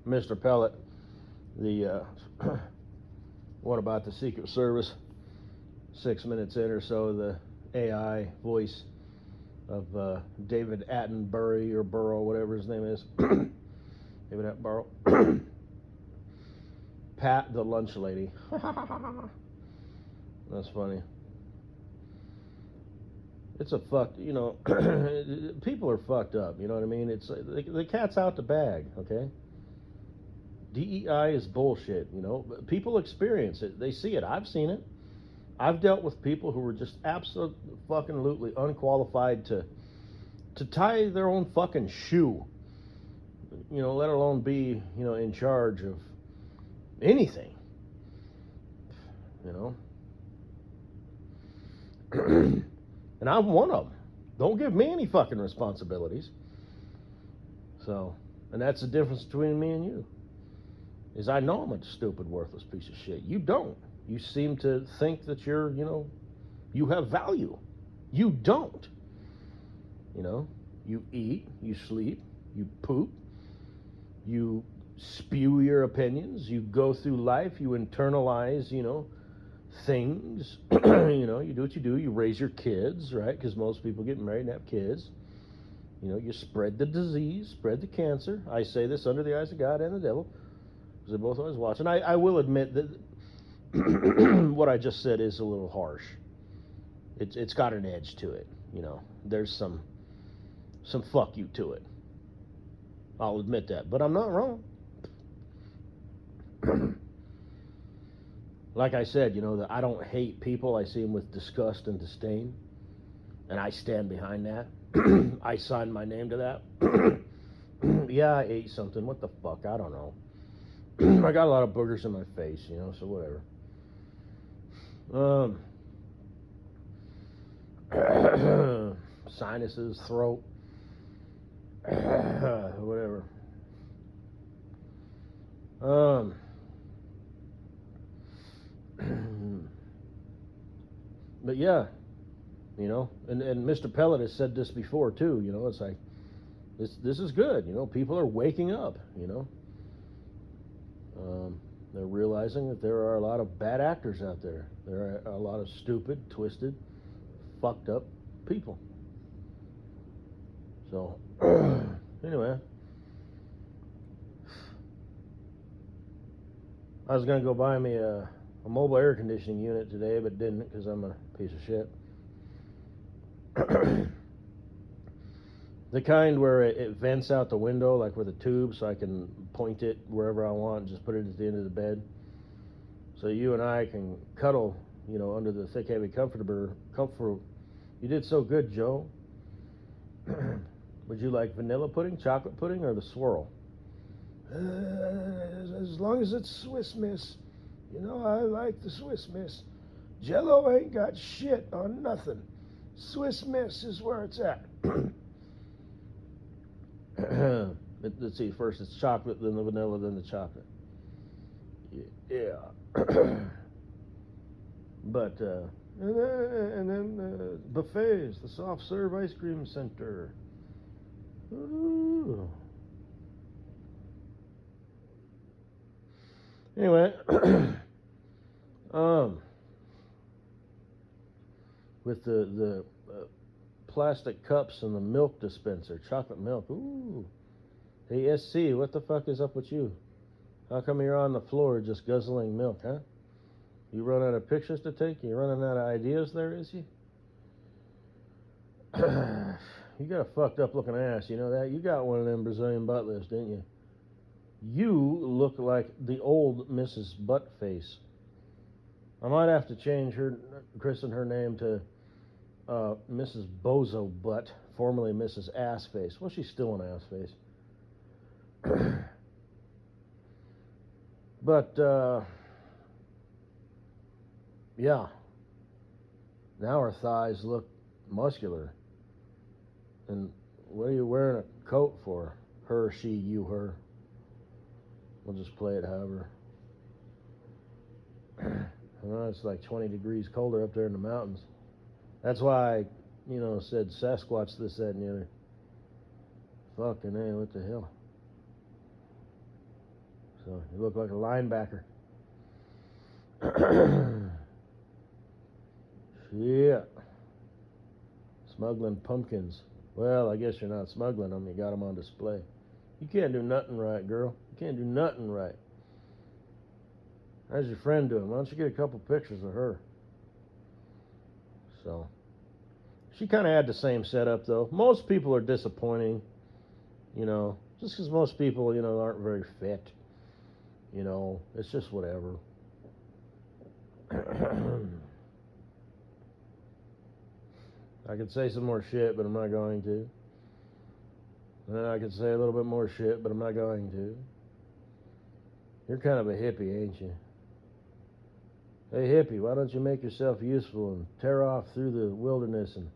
Mr. Pellet, the what about the Secret Service? 6 minutes in or so, the AI voice of David Attenborough or Burrow, whatever his name is. David Attenborough. Pat the lunch lady. That's funny. It's a people are fucked up, you know what I mean? It's the cat's out the bag, okay? DEI is bullshit, you know? People experience it. They see it. I've seen it. I've dealt with people who were just absolutely unqualified to tie their own fucking shoe, you know, let alone be, you know, in charge of anything, you know? And I'm one of them. Don't give me any fucking responsibilities. So, and that's the difference between me and you, is I know I'm a stupid, worthless piece of shit. You don't. You seem to think that you're, you know, you have value. You don't. You know, you eat, you sleep, you poop, you spew your opinions, you go through life, you internalize, you know, things. You know, you do what you do. You raise your kids, right? Because most people get married and have kids. You know, you spread the disease, spread the cancer. I say this under the eyes of God and the devil, because they're both always watching. I will admit that what I just said is a little harsh. It's got an edge to it. You know, there's some fuck you to it. I'll admit that, but I'm not wrong. Like I said, you know, that I don't hate people. I see them with disgust and disdain, and I stand behind that. I signed my name to that. Yeah, I ate something. What the fuck? I don't know. I got a lot of boogers in my face, you know, so whatever. Sinuses, throat, whatever. But yeah, you know, and Mr. Pellet has said this before too, you know, it's like, this is good, you know, people are waking up, you know. They're realizing that there are a lot of bad actors out there. There are a lot of stupid, twisted, fucked up people. So, anyway, I was going to go buy me a mobile air conditioning unit today, but didn't because I'm a piece of shit. The kind where it vents out the window, like with a tube, so I can point it wherever I want and just put it at the end of the bed. So you and I can cuddle, you know, under the thick, heavy comfort. You did so good, Joe. Would you like vanilla pudding, chocolate pudding, or the swirl? As long as it's Swiss Miss. You know, I like the Swiss Miss. Jello ain't got shit on nothing. Swiss Miss is where it's at. Let's see, first it's chocolate, then the vanilla, then the chocolate. Yeah. But, and then buffets, the soft serve ice cream center. Ooh. Anyway, with the plastic cups and the milk dispenser, chocolate milk. Ooh. Hey, SC, what the fuck is up with you? How come you're on the floor just guzzling milk, huh? You run out of pictures to take? You running out of ideas there, is you? You got a fucked up looking ass, you know that? You got one of them Brazilian butt lifts, didn't you? You look like the old Mrs. Buttface. I might have to christen her name to Mrs. Bozo Butt, formerly Mrs. Assface. Well, she's still an assface. But, yeah. Now her thighs look muscular. And what are you wearing a coat for? Her, she, you, her. We'll just play it however. I know it's like 20 degrees colder up there in the mountains. That's why said Sasquatch this, that, and the other. Fucking A, what the hell? So, you look like a linebacker. Shit. Smuggling pumpkins. Well, I guess you're not smuggling them. You got them on display. You can't do nothing right, girl. You can't do nothing right. How's your friend doing? Why don't you get a couple pictures of her? So, she kind of had the same setup, though. Most people are disappointing, just because most people, aren't very fit. It's just whatever. I could say some more shit, but I'm not going to. And then I could say a little bit more shit, but I'm not going to. You're kind of a hippie, ain't you? Hey, hippie, why don't you make yourself useful and tear off through the wilderness and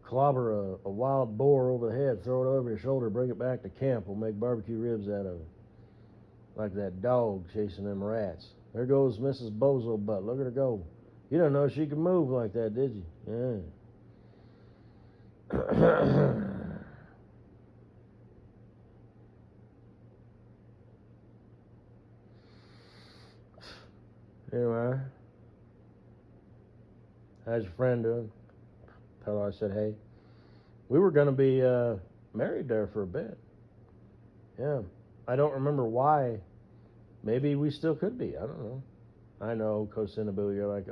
clobber a wild boar over the head, throw it over your shoulder, bring it back to camp. We'll make barbecue ribs out of it. Like that dog chasing them rats. There goes Mrs. Bozo Butt. Look at her go. You don't know she could move like that, did you? Yeah. Anyway, how's your friend doing? Tell her I said hey. We were going to be married there for a bit. Yeah. I don't remember why. Maybe we still could be. I don't know. I know, Kosinabu, you're like,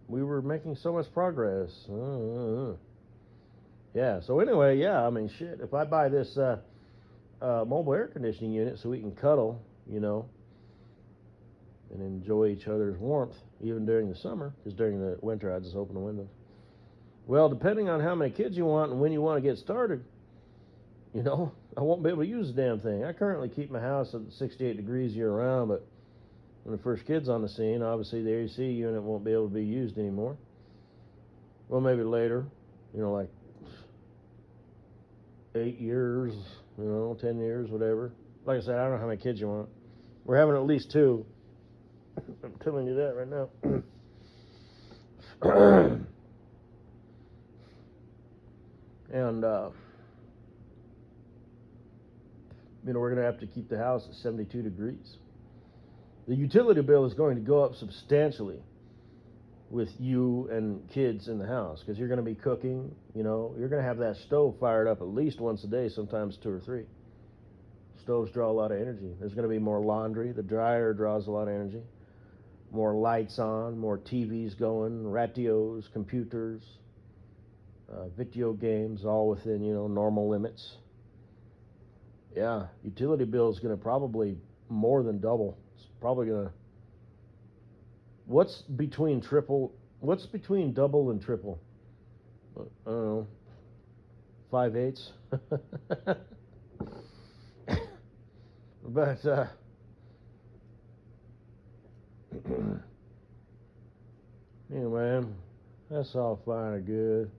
we were making so much progress. Yeah, so anyway, yeah, I mean, shit, if I buy this mobile air conditioning unit so we can cuddle, and enjoy each other's warmth, even during the summer, because during the winter I just open the windows. Well, depending on how many kids you want and when you want to get started, I won't be able to use the damn thing. I currently keep my house at 68 degrees year round, but when the first kid's on the scene, obviously the AC unit won't be able to be used anymore. Well, maybe later, like 8 years, 10 years, whatever. Like I said, I don't know how many kids you want. We're having at least 2. I'm telling you that right now. And, we're going to have to keep the house at 72 degrees. The utility bill is going to go up substantially with you and kids in the house because you're going to be cooking, you're going to have that stove fired up at least once a day, sometimes 2 or 3. Stoves draw a lot of energy. There's going to be more laundry. The dryer draws a lot of energy. More lights on, more TVs going, radios, computers, video games, all within, normal limits. Yeah, utility bill is going to probably more than double. It's probably going to... What's between double and triple? I don't know. 5/8. But, anyway, that's all fine and good.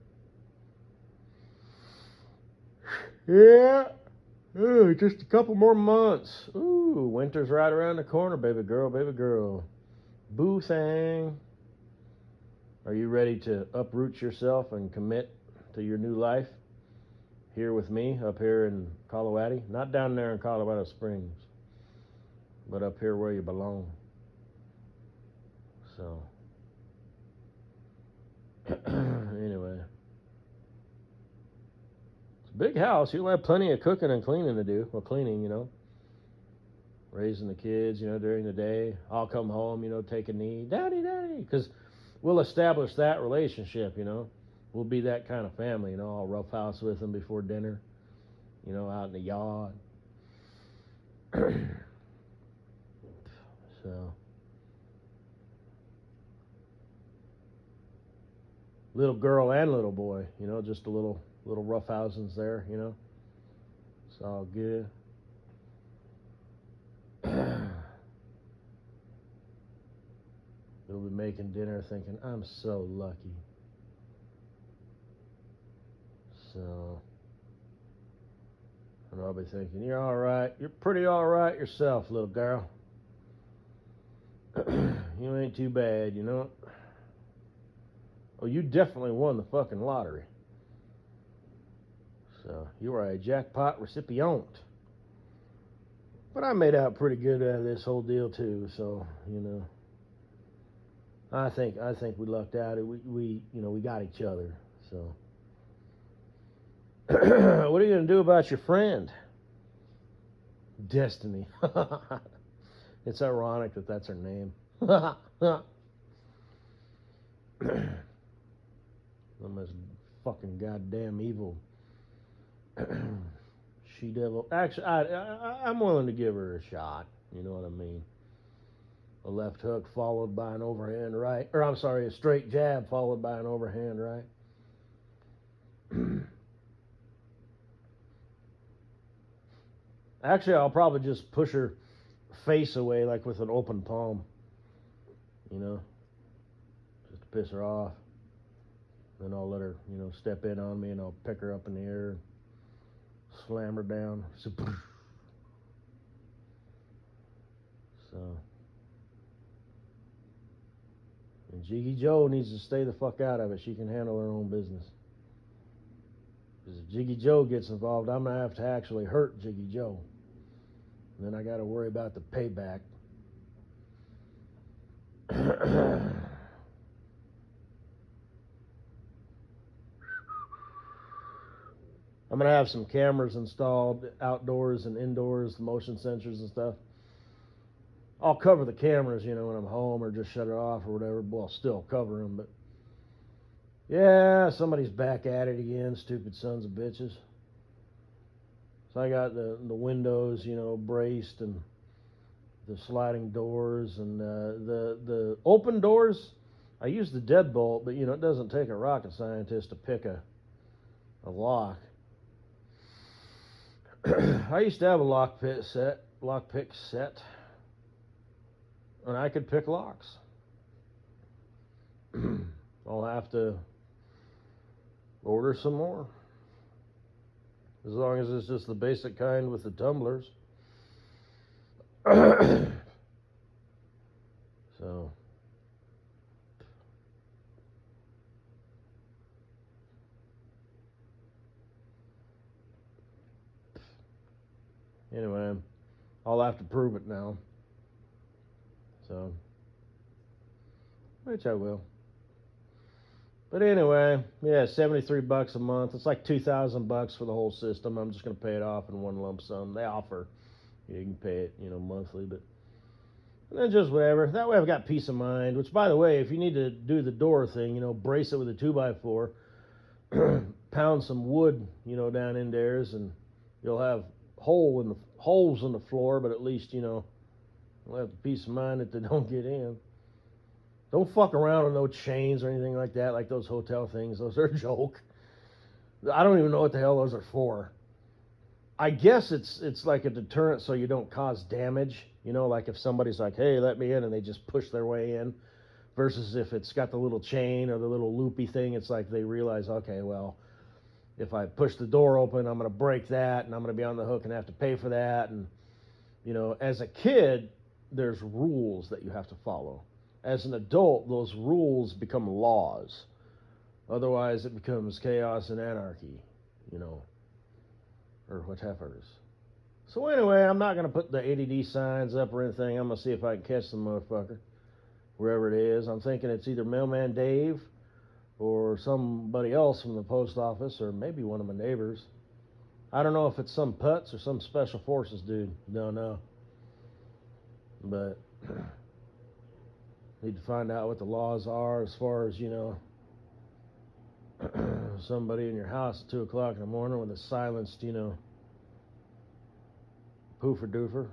Yeah. Ooh, just a couple more months. Ooh, winter's right around the corner, baby girl, baby girl. Boo thing. Are you ready to uproot yourself and commit to your new life? Here with me, up here in Colorado. Not down there in Colorado Springs, but up here where you belong. So, anyway. It's a big house. You'll have plenty of cooking and cleaning to do. Well, cleaning, raising the kids, during the day. I'll come home, take a knee. Daddy, daddy. Because we'll establish that relationship, We'll be that kind of family, I'll roughhouse with them before dinner, out in the yard. So, little girl and little boy, just a little roughhousings there, It's all good. They'll be making dinner thinking, I'm so lucky. So, and I'll be thinking, you're all right. You're pretty all right yourself, little girl. You ain't too bad, Oh, Oh, you definitely won the fucking lottery. So you are a jackpot recipient. But I made out pretty good out of this whole deal too. So I think we lucked out. We got each other. So what are you gonna do about your friend? Destiny. It's ironic that that's her name. The most fucking goddamn evil she devil. Actually, I'm willing to give her a shot. You know what I mean? A left hook followed by an overhand right, or I'm sorry, a straight jab followed by an overhand right. Actually, I'll probably just push her face away like with an open palm. Just to piss her off. Then I'll let her, step in on me and I'll pick her up in the air and slam her down. So. And Jiggy Joe needs to stay the fuck out of it. She can handle her own business. Because if Jiggy Joe gets involved, I'm going to have to actually hurt Jiggy Joe. And then I got to worry about the payback. I'm going to have some cameras installed outdoors and indoors, the motion sensors and stuff. I'll cover the cameras, when I'm home, or just shut it off or whatever. Well, I'll still cover them, but yeah, somebody's back at it again, stupid sons of bitches. So I got the windows, braced, and the sliding doors, and the open doors. I use the deadbolt, but it doesn't take a rocket scientist to pick a lock. I used to have a lockpick set, and I could pick locks. I'll have to order some more. As long as it's just the basic kind with the tumblers. So. Anyway, I'll have to prove it now. So. Which I will. But anyway, yeah, $73 a month. It's like $2,000 for the whole system. I'm just going to pay it off in one lump sum. They offer you can pay it, monthly, but and then just whatever. That way I've got peace of mind. Which, by the way, if you need to do the door thing, brace it with a 2x4, pound some wood, down in there, and you'll have holes in the floor, but at least you'll have the peace of mind that they don't get in. Don't fuck around with no chains or anything like that, like those hotel things. Those are a joke. I don't even know what the hell those are for. I guess it's like a deterrent so you don't cause damage. Like if somebody's like, hey, let me in, and they just push their way in. Versus if it's got the little chain or the little loopy thing, it's like they realize, okay, well, if I push the door open, I'm going to break that, and I'm going to be on the hook and have to pay for that. And, as a kid, there's rules that you have to follow. As an adult, those rules become laws. Otherwise, it becomes chaos and anarchy, or whatever. So anyway, I'm not going to put the ADD signs up or anything. I'm going to see if I can catch some motherfucker, wherever it is. I'm thinking it's either Mailman Dave or somebody else from the post office, or maybe one of my neighbors. I don't know if it's some putz or some special forces dude. Don't know. But need to find out what the laws are as far as, somebody in your house at 2 o'clock in the morning with a silenced, poofer doofer.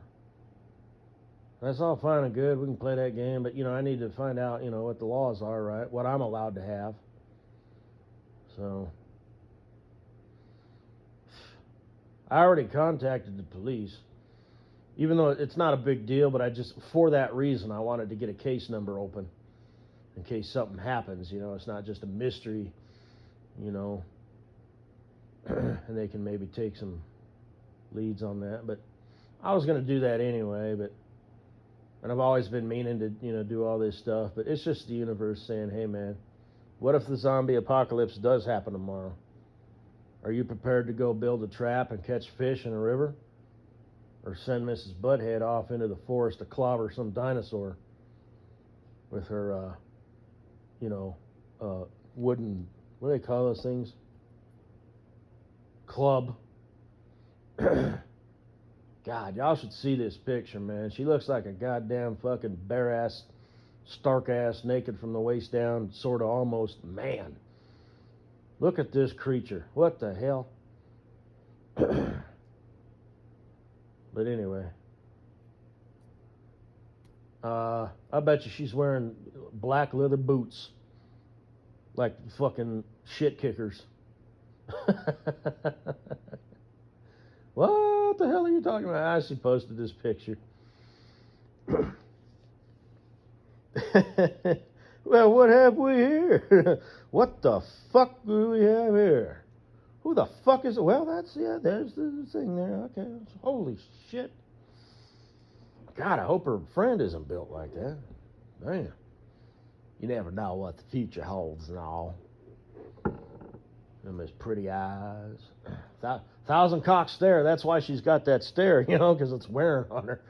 That's all fine and good. We can play that game, but, I need to find out, what the laws are, right? What I'm allowed to have. So, I already contacted the police, even though it's not a big deal, but for that reason, I wanted to get a case number open in case something happens, it's not just a mystery, and they can maybe take some leads on that, but I was going to do that anyway, and I've always been meaning to, do all this stuff, but it's just the universe saying, hey man, What if the zombie apocalypse does happen tomorrow? Are you prepared to go build a trap and catch fish in a river? Or send Mrs. Butthead off into the forest to clobber some dinosaur with her, wooden, what do they call those things? Club. God, y'all should see this picture, man. She looks like a goddamn fucking bare-ass, stark-ass, naked from the waist down, sort of almost man. Look at this creature. What the hell? But anyway, I bet you she's wearing black leather boots, like fucking shit kickers. What the hell are you talking about? She posted this picture. Well, what have we here? What the fuck do we have here? Who the fuck is it? Well, there's the thing there. Okay. Holy shit. God, I hope her friend isn't built like that. Damn. You never know what the future holds and all. Them his pretty eyes. Thousand cocks stare. That's why she's got that stare, because it's wearing on her.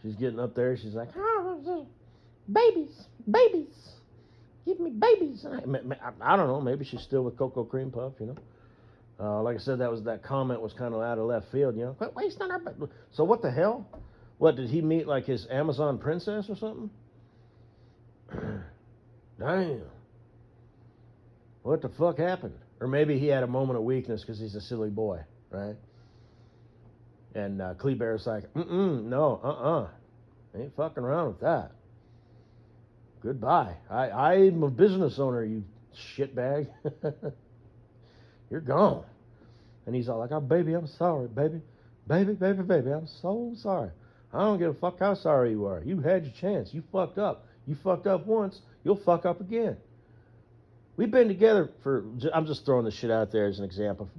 She's getting up there. She's like, oh, babies. Give me babies. I don't know. Maybe she's still with Cocoa Cream Puff, like I said, that comment was kind of out of left field, Quit wasting our... So what the hell? What, did he meet like his Amazon princess or something? Damn. What the fuck happened? Or maybe he had a moment of weakness because he's a silly boy, right? And Kleebear's like, no, ain't fucking around with that. Goodbye. I'm a business owner, you shitbag. You're gone. And he's all like, oh, baby, I'm sorry, baby. Baby, I'm so sorry. I don't give a fuck how sorry you are. You had your chance. You fucked up. You fucked up once. You'll fuck up again. We've been together I'm just throwing this shit out there as an example.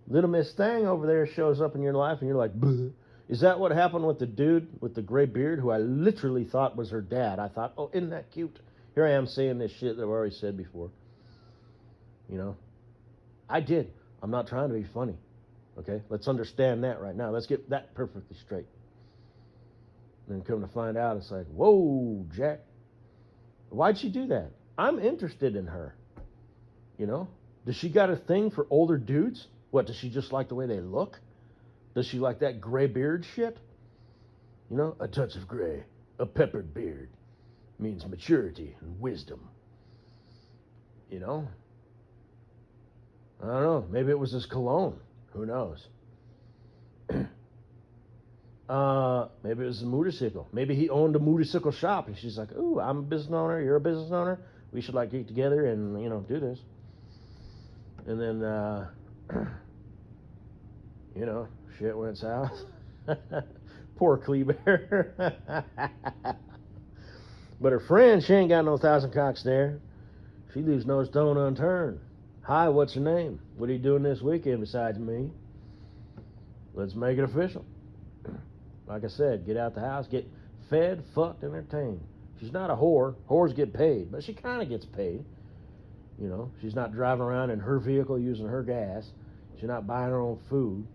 Little Miss Thang over there shows up in your life and you're like, bleh. Is that what happened with the dude with the gray beard who I literally thought was her dad? I thought, oh, isn't that cute? Here I am saying this shit that I've already said before. I did. I'm not trying to be funny. Okay? Let's understand that right now. Let's get that perfectly straight. And then come to find out, it's like, whoa, Jack. Why'd she do that? I'm interested in her. Does she got a thing for older dudes? What, does she just like the way they look? Does she like that gray beard shit? A touch of gray, a peppered beard means maturity and wisdom. I don't know. Maybe it was his cologne. Who knows? Maybe it was a motorcycle. Maybe he owned a motorcycle shop, and she's like, "Ooh, I'm a business owner. You're a business owner. We should get together and do this." And then, shit went south. Poor Kleebear. But her friend, she ain't got no thousand cocks there. She leaves no stone unturned. Hi, what's your name? What are you doing this weekend besides me? Let's make it official. Like I said, get out the house, get fed, fucked, entertained. She's not a whore. Whores get paid, but she kind of gets paid. She's not driving around in her vehicle using her gas. She's not buying her own food.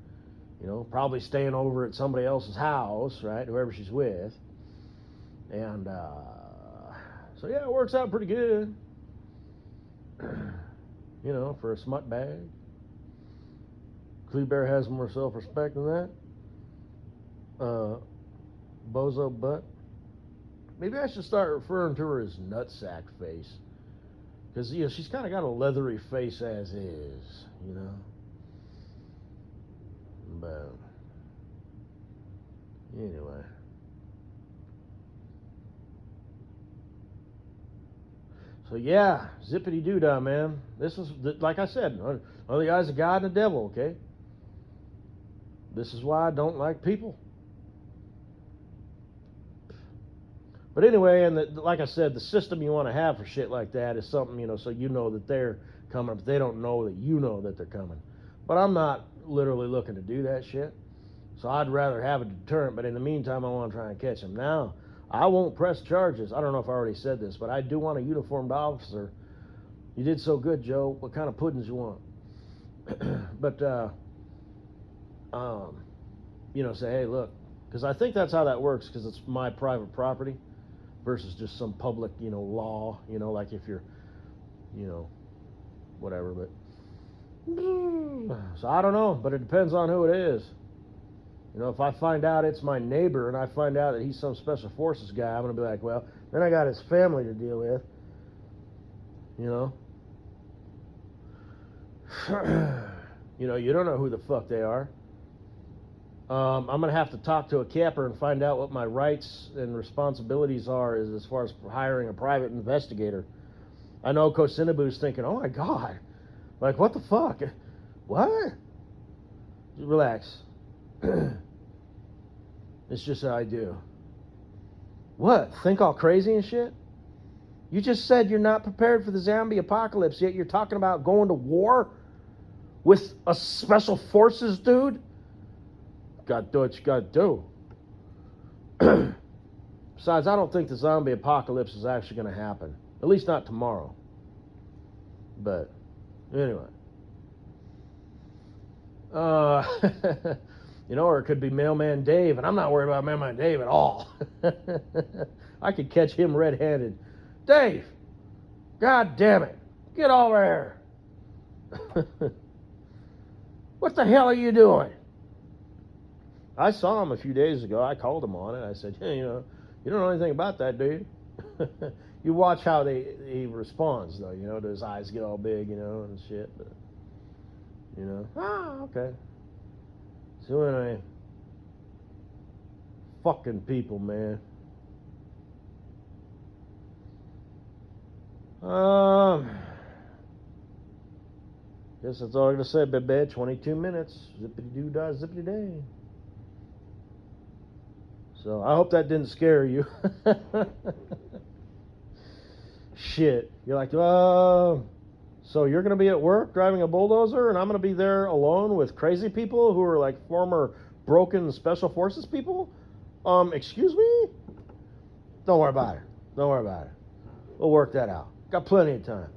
Probably staying over at somebody else's house, right? Whoever she's with. And, so yeah, it works out pretty good. For a smut bag. Kleebear has more self-respect than that. Bozo butt. Maybe I should start referring to her as nutsack face. Because, she's kind of got a leathery face as is, But, anyway. So, yeah, zippity-doo-dah, man. This is, like I said, only guy's a God and a devil, okay? This is why I don't like people. But anyway, and like I said, the system you want to have for shit like that is something, so that they're coming, but they don't know that that they're coming. But I'm not literally looking to do that shit. So I'd rather have a deterrent, but in the meantime, I want to try and catch them. Now, I won't press charges. I don't know if I already said this, but I do want a uniformed officer. You did so good, Joe. What kind of puddings you want? But, say, hey, look, because I think that's how that works, because it's my private property versus just some public, law, like if you're, whatever, but, so I don't know, but it depends on who it is. If I find out it's my neighbor and I find out that he's some special forces guy, I'm going to be like, well, then I got his family to deal with, you don't know who the fuck they are. I'm going to have to talk to a capper and find out what my rights and responsibilities are as far as hiring a private investigator. I know Kosinabu's thinking, oh my God, like what the fuck? What? Just relax. It's just how I do. What? Think all crazy and shit? You just said you're not prepared for the zombie apocalypse, yet you're talking about going to war with a special forces dude? Gotta do what you gotta do. Besides, I don't think the zombie apocalypse is actually going to happen. At least not tomorrow. But, anyway. Or it could be Mailman Dave, and I'm not worried about Mailman Dave at all. I could catch him red-handed. Dave! God damn it! Get over here! What the hell are you doing? I saw him a few days ago. I called him on it. I said, hey, you don't know anything about that, do you? You watch how he responds, though, do his eyes get all big, and shit. But, okay. So anyway, fucking people, man. Guess that's all I'm going to say, baby. 22 minutes. Zippity-doo-dah, zippity-day. So I hope that didn't scare you. Shit. You're like, so you're going to be at work driving a bulldozer and I'm going to be there alone with crazy people who are like former broken special forces people? Excuse me? Don't worry about it. Don't worry about it. We'll work that out. Got plenty of time.